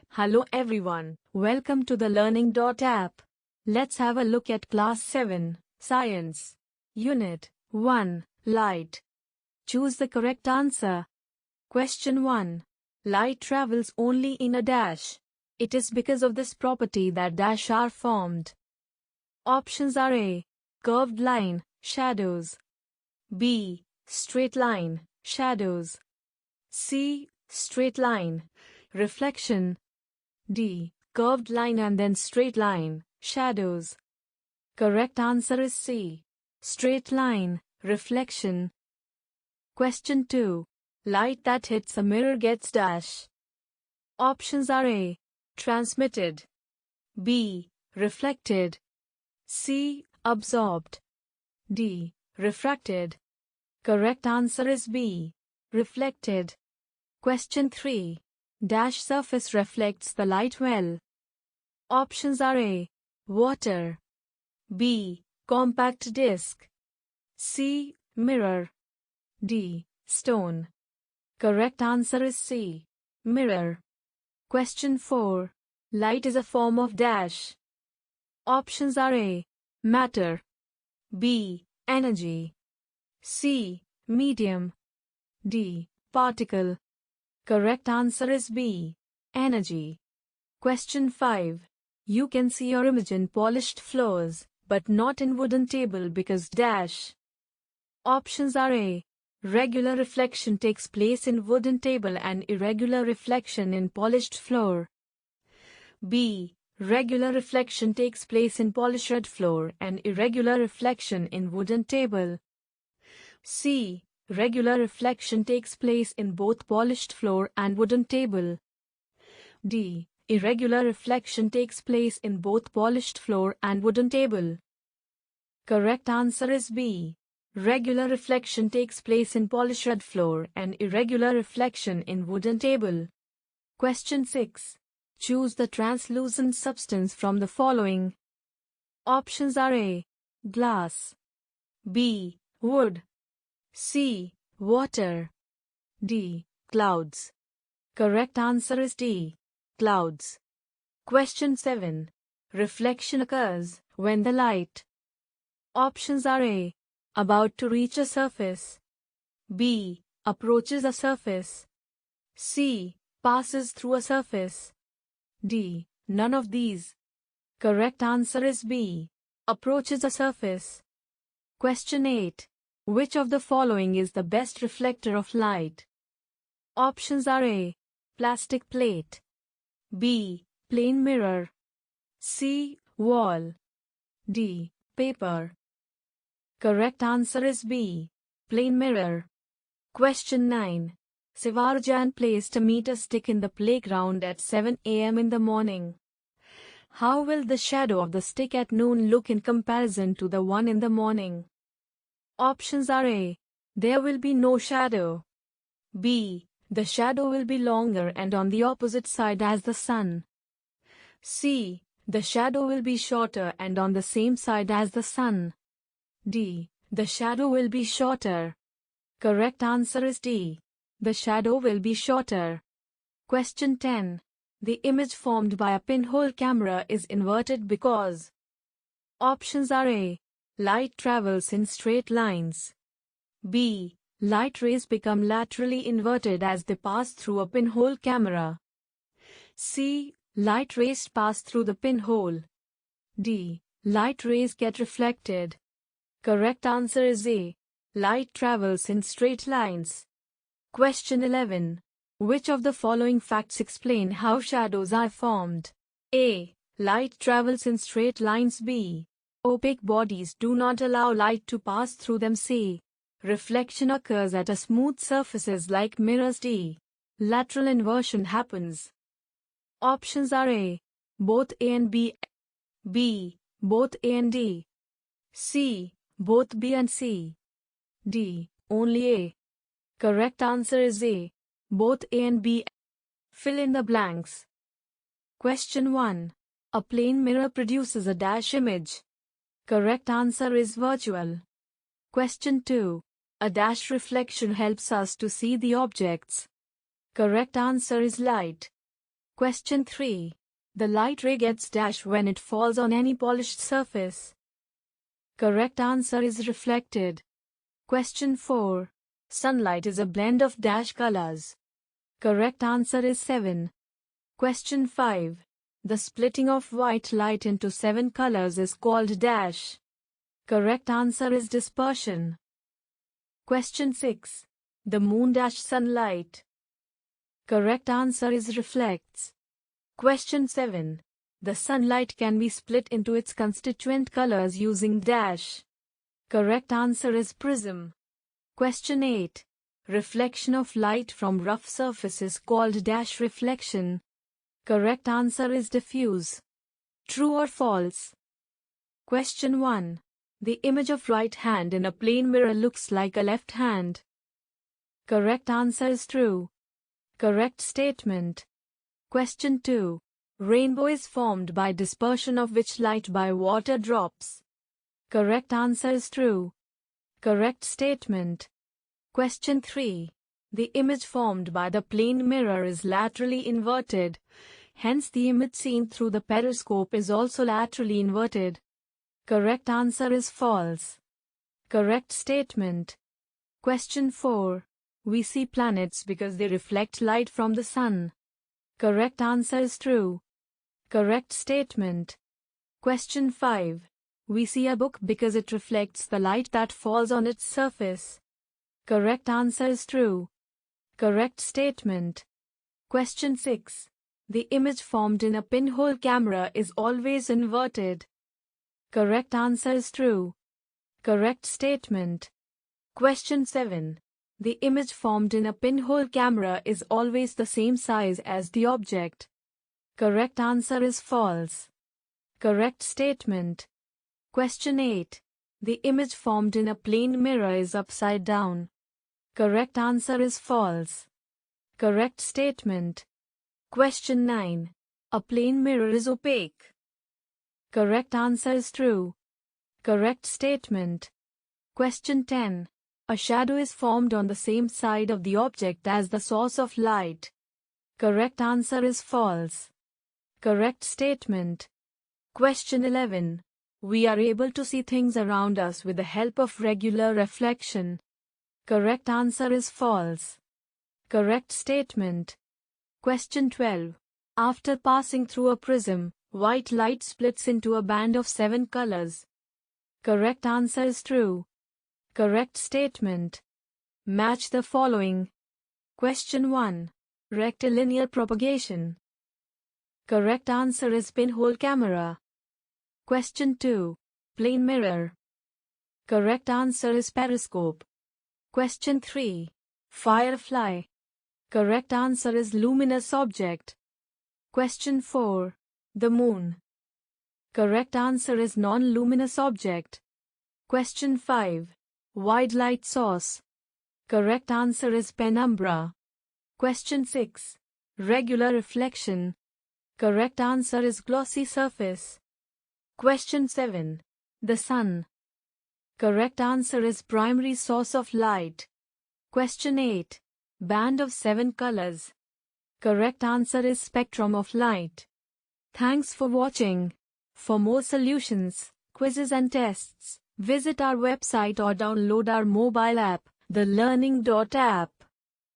Hello everyone, welcome to the Learning app. Let's have a look at Class 7, Science. Unit 1, Light. Choose the correct answer. Question 1. Light travels only in a dash. It is because of this property that dash are formed. Options are A. Curved line, shadows. B. Straight line, shadows. C. Straight line, reflection. D. Curved line and then straight line, shadows. Correct answer is C. Straight line, reflection. Question 2. Light that hits a mirror gets dash. Options are A. Transmitted. B. Reflected. C. Absorbed. D. Refracted. Correct answer is B. Reflected. Question 3. Dash surface reflects the light well. Options are A. Water. B. Compact disc. C. Mirror. D. Stone. Correct answer is C. Mirror. Question 4. Light is a form of dash. Options are A. Matter. B. Energy. C. Medium. D. Particle. Correct answer is B. Energy. Question 5. You can see your image in polished floors, but not in wooden table because dash. Options are A. Regular reflection takes place in wooden table and irregular reflection in polished floor. B. Regular reflection takes place in polished floor and irregular reflection in wooden table. C. Regular reflection takes place in both polished floor and wooden table. D. Irregular reflection takes place in both polished floor and wooden table. Correct answer is B. Regular reflection takes place in polished floor and irregular reflection in wooden table. Question 6. Choose the translucent substance from the following. Options are A. Glass. B. Wood. C. Water. D. Clouds. Correct answer is D. Clouds. Question 7. Reflection occurs when the light. Options are A. About to reach a surface. B. Approaches a surface. C. Passes through a surface. D. None of these. Correct answer is B. Approaches a surface. Question 8. Which of the following is the best reflector of light? Options are A. Plastic plate. B. Plain mirror. C. Wall. D. Paper. Correct answer is B. Plain mirror. Question 9. Sivarjan placed a meter stick in the playground at 7 a.m. in the morning. How will the shadow of the stick at noon look in comparison to the one in the morning? Options are A. There will be no shadow. B. The shadow will be longer and on the opposite side as the sun. C. The shadow will be shorter and on the same side as the sun. D. The shadow will be shorter. Correct answer is D. The shadow will be shorter. Question 10. The image formed by a pinhole camera is inverted because. Options are A. Light travels in straight lines. B. Light rays become laterally inverted as they pass through a pinhole camera. C. Light rays pass through the pinhole. D. Light rays get reflected. Correct answer is A. Light travels in straight lines. Question 11. Which of the following facts explain how shadows are formed? A. Light travels in straight lines. B. Opaque bodies do not allow light to pass through them. C. Reflection occurs at a smooth surfaces like mirrors. D. Lateral inversion happens. Options are A. Both A and B. B. Both A and D. C. Both B and C. D. Only A. Correct answer is A. Both A and B. Fill in the blanks. Question 1. A plane mirror produces a dash image. Correct answer is virtual. Question 2. A dash reflection helps us to see the objects. Correct answer is light. Question 3. The light ray gets dashed when it falls on any polished surface. Correct answer is reflected. Question 4. Sunlight is a blend of dash colors. Correct answer is 7. Question 5. The splitting of white light into 7 colors is called dash. Correct answer is dispersion. Question 6. The moon dash sunlight. Correct answer is reflects. Question 7. The sunlight can be split into its constituent colors using dash. Correct answer is prism. Question 8. Reflection of light from rough surface is called dash reflection. Correct answer is diffuse. True or false? Question 1. The image of right hand in a plane mirror looks like a left hand. Correct answer is true. Correct statement. Question 2. Rainbow is formed by dispersion of which light by water drops? Correct answer is true. Correct statement. Question 3. The image formed by the plane mirror is laterally inverted. Hence the image seen through the periscope is also laterally inverted. Correct answer is false. Correct statement. Question 4. We see planets because they reflect light from the sun. Correct answer is true. Correct statement. Question 5. We see a book because it reflects the light that falls on its surface. Correct answer is true. Correct statement. Question 6. The image formed in a pinhole camera is always inverted. Correct answer is true. Correct statement. Question 7. The image formed in a pinhole camera is always the same size as the object. Correct answer is false. Correct statement. Question 8. The image formed in a plane mirror is upside down. Correct answer is false. Correct statement. Question 9. A plane mirror is opaque. Correct answer is true. Correct statement. Question 10. A shadow is formed on the same side of the object as the source of light. Correct answer is false. Correct statement. Question 11. We are able to see things around us with the help of regular reflection. Correct answer is false. Correct statement. Question 12. After passing through a prism, white light splits into a band of 7 colors. Correct answer is true. Correct statement. Match the following. Question 1. Rectilinear propagation. Correct answer is pinhole camera. Question 2. Plane mirror. Correct answer is periscope. Question 3. Firefly. Correct answer is luminous object. Question 4. The moon. Correct answer is non-luminous object. Question 5. Wide light source. Correct answer is penumbra. Question 6. Regular reflection. Correct answer is glossy surface. Question 7. The sun. Correct answer is primary source of light. Question 8. Band of 7 colors. Correct answer is spectrum of light. Thanks for watching. For more solutions, quizzes and tests, visit our website or download our mobile app, the Learning.app.